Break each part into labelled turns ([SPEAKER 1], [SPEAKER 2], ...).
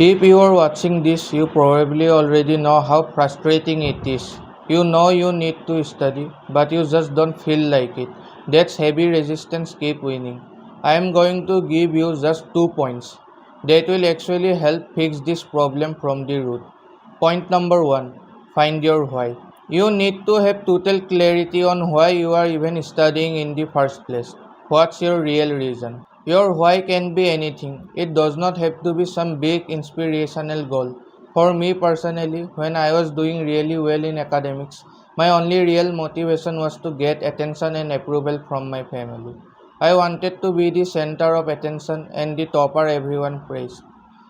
[SPEAKER 1] If you are watching this, you probably already know how frustrating it is. You know you need to study, but you just don't feel like it. That's heavy resistance keep winning. I am going to give you just 2 points that will actually help fix this problem from the root. Point number 1. Find your why. You need to have total clarity on why you are even studying in the first place. What's your real reason? Your why can be anything. It does not have to be some big inspirational goal. For me personally, when I was doing really well in academics, my only real motivation was to get attention and approval from my family. I wanted to be the center of attention and the topper everyone praised.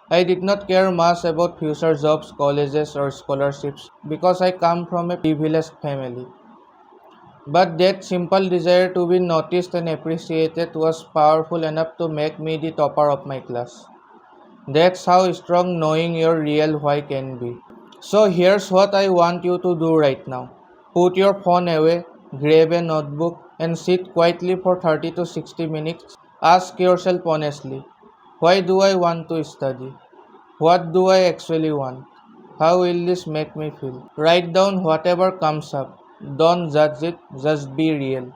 [SPEAKER 1] I did not care much about future jobs, colleges, or scholarships because I come from a privileged family. But that simple desire to be noticed and appreciated was powerful enough to make me the topper of my class. That's how strong knowing your real why can be. So here's what I want you to do right now. Put your phone away, grab a notebook, and sit quietly for 30 to 60 minutes. Ask yourself honestly, why do I want to study? What do I actually want? How will this make me feel? Write down whatever comes up. Don't judge it, just be real.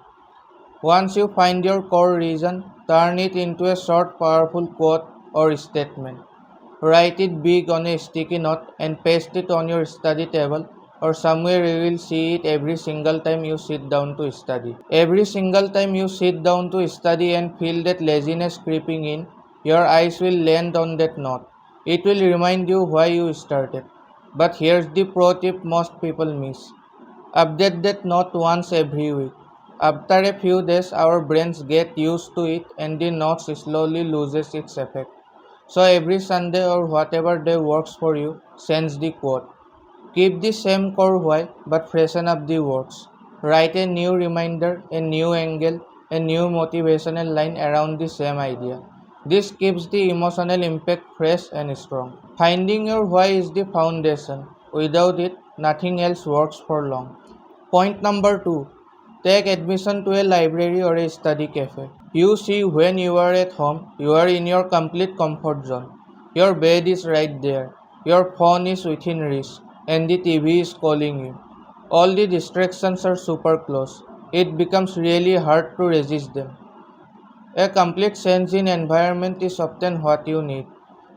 [SPEAKER 1] Once you find your core reason, turn it into a short, powerful quote or statement. Write it big on a sticky note and paste it on your study table or somewhere you will see it every single time you sit down to study. Every single time you sit down to study and feel that laziness creeping in, your eyes will land on that note. It will remind you why you started. But here's the pro tip most people miss. Update that note once every week. After a few days, our brains get used to it and the note slowly loses its effect. So every Sunday or whatever day works for you, sends the quote. Keep the same core why, but freshen up the words. Write a new reminder, a new angle, a new motivational line around the same idea. This keeps the emotional impact fresh and strong. Finding your why is the foundation. Without it, nothing else works for long. Point number 2. Take admission to a library or a study cafe. You see, when you are at home, you are in your complete comfort zone. Your bed is right there, your phone is within reach, and the TV is calling you. All the distractions are super close. It becomes really hard to resist them. A complete change in environment is often what you need.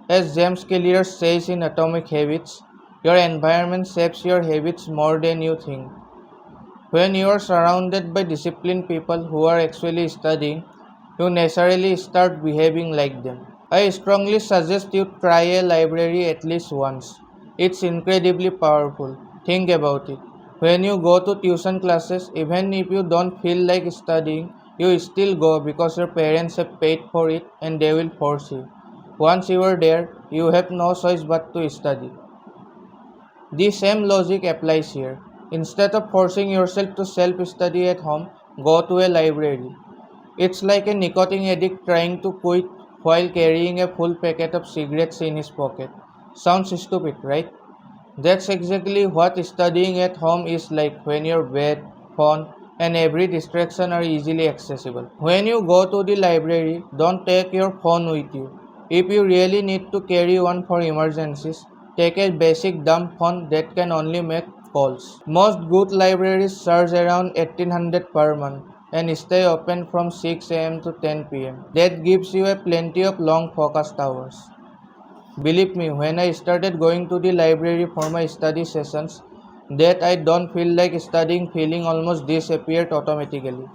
[SPEAKER 1] As James Clear says in Atomic Habits, your environment shapes your habits more than you think. When you are surrounded by disciplined people who are actually studying, you naturally start behaving like them. I strongly suggest you try a library at least once. It's incredibly powerful. Think about it. When you go to tuition classes, even if you don't feel like studying, you still go because your parents have paid for it and they will force you. Once you are there, you have no choice but to study. The same logic applies here. Instead of forcing yourself to self-study at home, go to a library. It's like a nicotine addict trying to quit while carrying a full packet of cigarettes in his pocket. Sounds stupid, right? That's exactly what studying at home is like when your bed, phone, and every distraction are easily accessible. When you go to the library, don't take your phone with you. If you really need to carry one for emergencies, take a basic dumb phone that can only make calls. Most good libraries charge around 1800 per month and stay open from 6 am to 10 pm. That gives you a plenty of long focused hours. Believe me, when I started going to the library for my study sessions, that I don't feel like studying feeling almost disappeared automatically.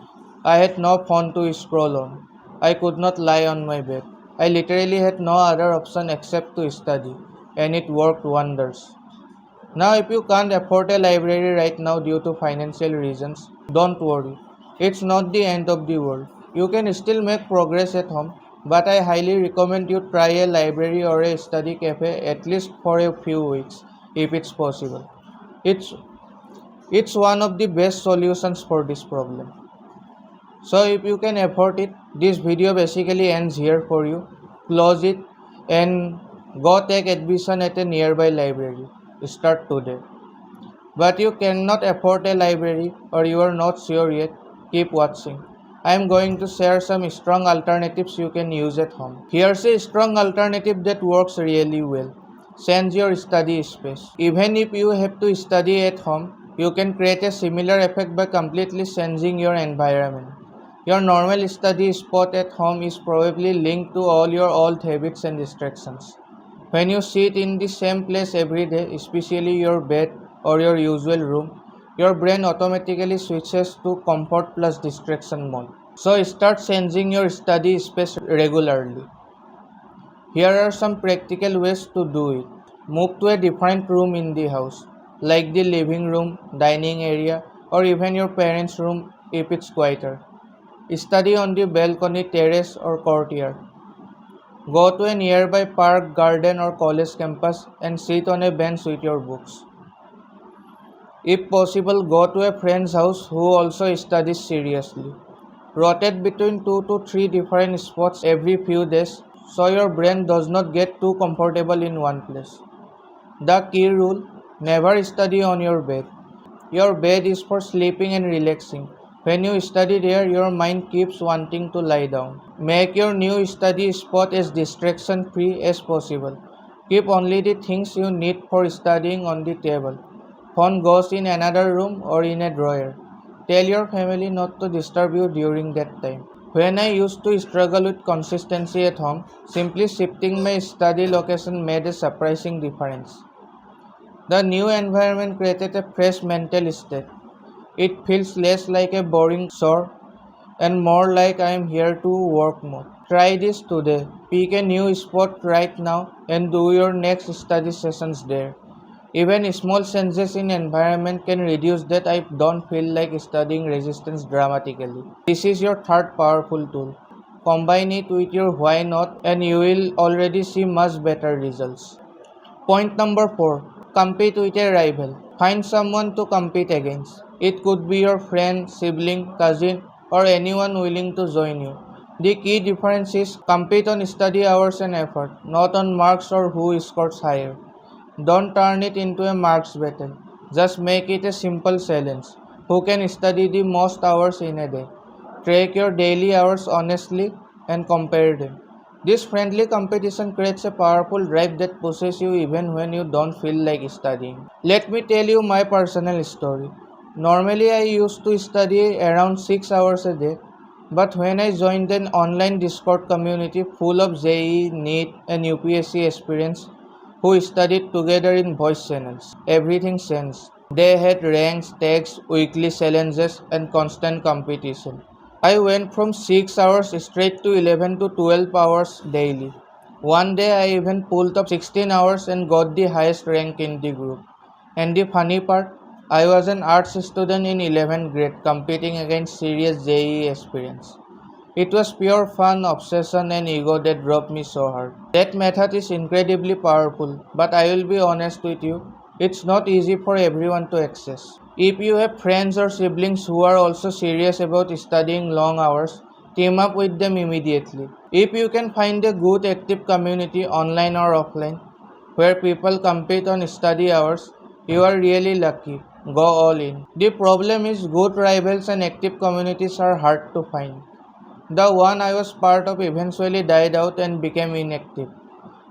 [SPEAKER 1] I had no phone to scroll on. I could not lie on my bed. I literally had no other option except to study, and it worked wonders. Now, if you can't afford a library right now due to financial reasons, don't worry. It's not the end of the world. You can still make progress at home, but I highly recommend you try a library or a study cafe at least for a few weeks if it's possible. It's it's one of the best solutions for this problem. So if you can afford it, this video basically ends here for you. Close it and go take admission at a nearby library. Start today. But you cannot afford a library or you are not sure yet, keep watching. I am going to share some strong alternatives you can use at home. Here's a strong alternative that works really well. Change your study space. Even if you have to study at home, you can create a similar effect by completely changing your environment. Your normal study spot at home is probably linked to all your old habits and distractions. When you sit in the same place every day, especially your bed or your usual room, your brain automatically switches to comfort plus distraction mode. So start changing your study space regularly. Here are some practical ways to do it. Move to a different room in the house, like the living room, dining area, or even your parents' room if it's quieter. Study on the balcony, terrace, or courtyard. Go to a nearby park, garden, or college campus and sit on a bench with your books. If possible, go to a friend's house who also studies seriously. Rotate between 2 to 3 different spots every few days so your brain does not get too comfortable in one place. The key rule: never study on your bed. Your bed is for sleeping and relaxing. When you study there, your mind keeps wanting to lie down. Make your new study spot as distraction free as possible. Keep only the things you need for studying on the table. Phone goes in another room or in a drawer. Tell your family not to disturb you during that time. When I used to struggle with consistency at home, simply shifting my study location made a surprising difference. The new environment created a fresh mental state. It feels less like a boring chore and more like I am here to work more. Try this today. Pick a new spot right now and do your next study sessions there. Even small changes in environment can reduce that I don't feel like studying resistance dramatically. This is your third powerful tool. Combine it with your why not and you will already see much better results. Point number 4. Compete with a rival. Find someone to compete against. It could be your friend, sibling, cousin, or anyone willing to join you. The key difference is compete on study hours and effort, not on marks or who scores higher. Don't turn it into a marks battle. Just make it a simple challenge. Who can study the most hours in a day? Track your daily hours honestly and compare them. This friendly competition creates a powerful drive that pushes you even when you don't feel like studying. Let me tell you my personal story. Normally, I used to study around 6 hours a day, but when I joined an online Discord community full of JEE, NEET, and UPSC aspirants who studied together in voice channels, everything changed. They had ranks, tags, weekly challenges, and constant competition. I went from 6 hours straight to 11 to 12 hours daily. One day I even pulled up 16 hours and got the highest rank in the group. And the funny part, I was an arts student in 11th grade competing against serious JEE aspirants. It was pure fun, obsession, and ego that drove me so hard. That method is incredibly powerful, but I will be honest with you, it's not easy for everyone to access. If you have friends or siblings who are also serious about studying long hours, team up with them immediately. If you can find a good active community online or offline where people compete on study hours, you are really lucky. Go all in. The problem is good rivals and active communities are hard to find. The one I was part of eventually died out and became inactive.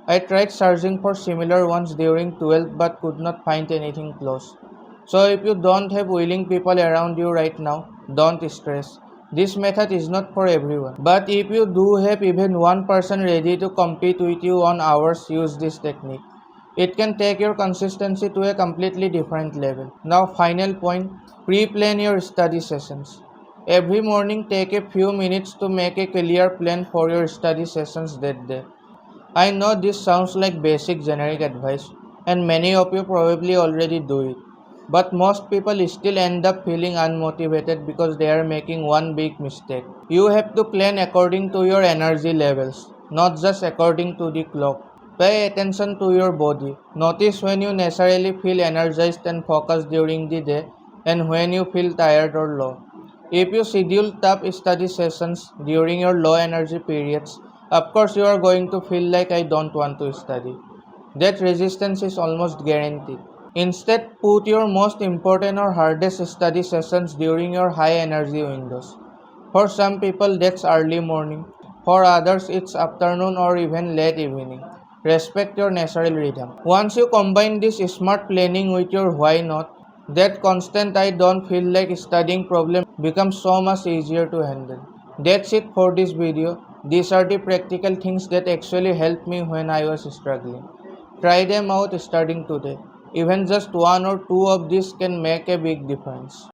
[SPEAKER 1] I tried searching for similar ones during 12th but could not find anything close. So if you don't have willing people around you right now, don't stress. This method is not for everyone. But if you do have even one person ready to compete with you on hours, use this technique. It can take your consistency to a completely different level. Now final point, pre-plan your study sessions. Every morning take a few minutes to make a clear plan for your study sessions that day. I know this sounds like basic generic advice and many of you probably already do it. But most people still end up feeling unmotivated because they are making one big mistake. You have to plan according to your energy levels, not just according to the clock. Pay attention to your body. Notice when you naturally feel energized and focused during the day and when you feel tired or low. If you schedule tough study sessions during your low energy periods, of course you are going to feel like I don't want to study. That resistance is almost guaranteed. Instead, put your most important or hardest study sessions during your high energy windows. For some people, that's early morning. For others, it's afternoon or even late evening. Respect your natural rhythm. Once you combine this smart planning with your why not, that constant I don't feel like studying problem becomes so much easier to handle. That's it for this video. These are the practical things that actually helped me when I was struggling. Try them out starting today. Even just one or two of these can make a big difference.